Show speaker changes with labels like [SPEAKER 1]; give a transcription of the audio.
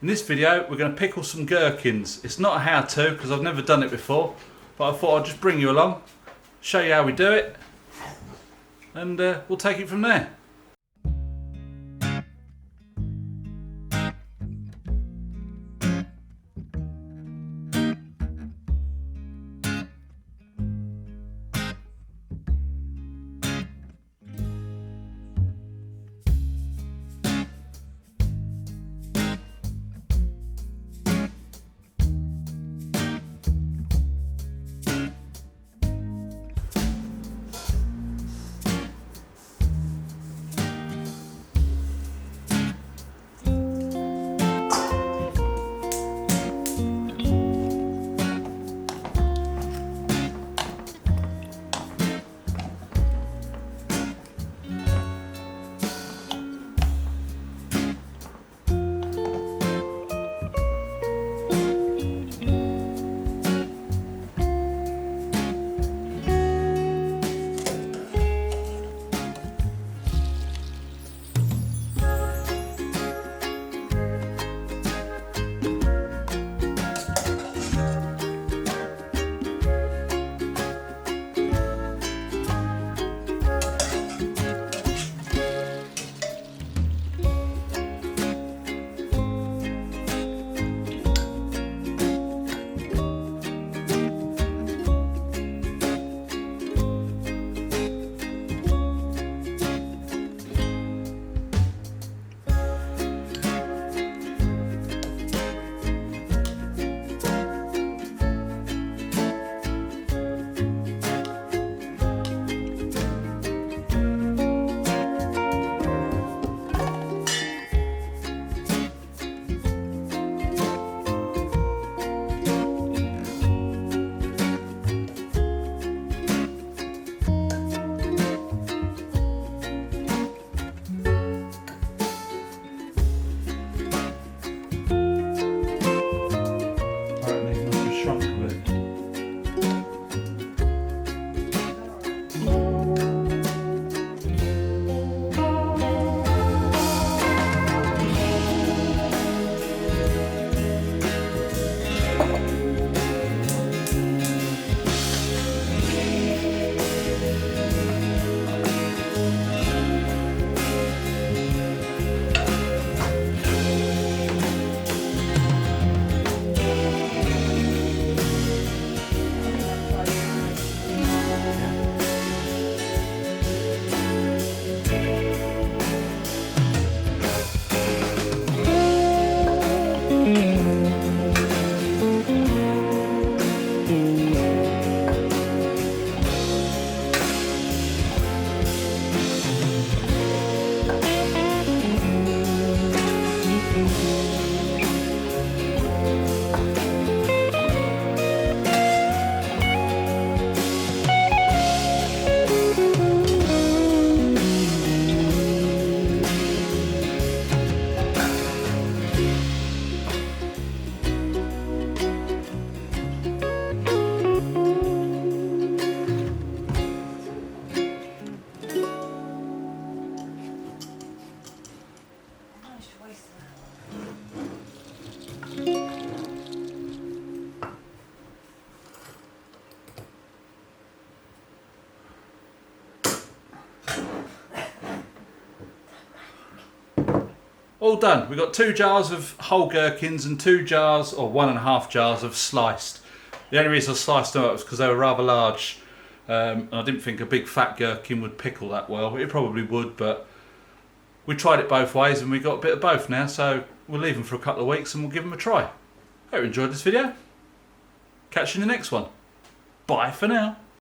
[SPEAKER 1] In this video we're going to pickle some gherkins. It's not a how-to because I've never done it before, but I thought I'd just bring you along, show you how we do it, and we'll take it from there. All done. We've got 2 jars of whole gherkins and 2 jars or 1.5 jars of sliced. The only reason I sliced them up was because they were rather large, and I didn't think a big fat gherkin would pickle that well. It probably would, but we tried it both ways and we got a bit of both now, so we'll leave them for a couple of weeks and we'll give them a try. Hope you enjoyed this video. Catch you in the next one. Bye for now.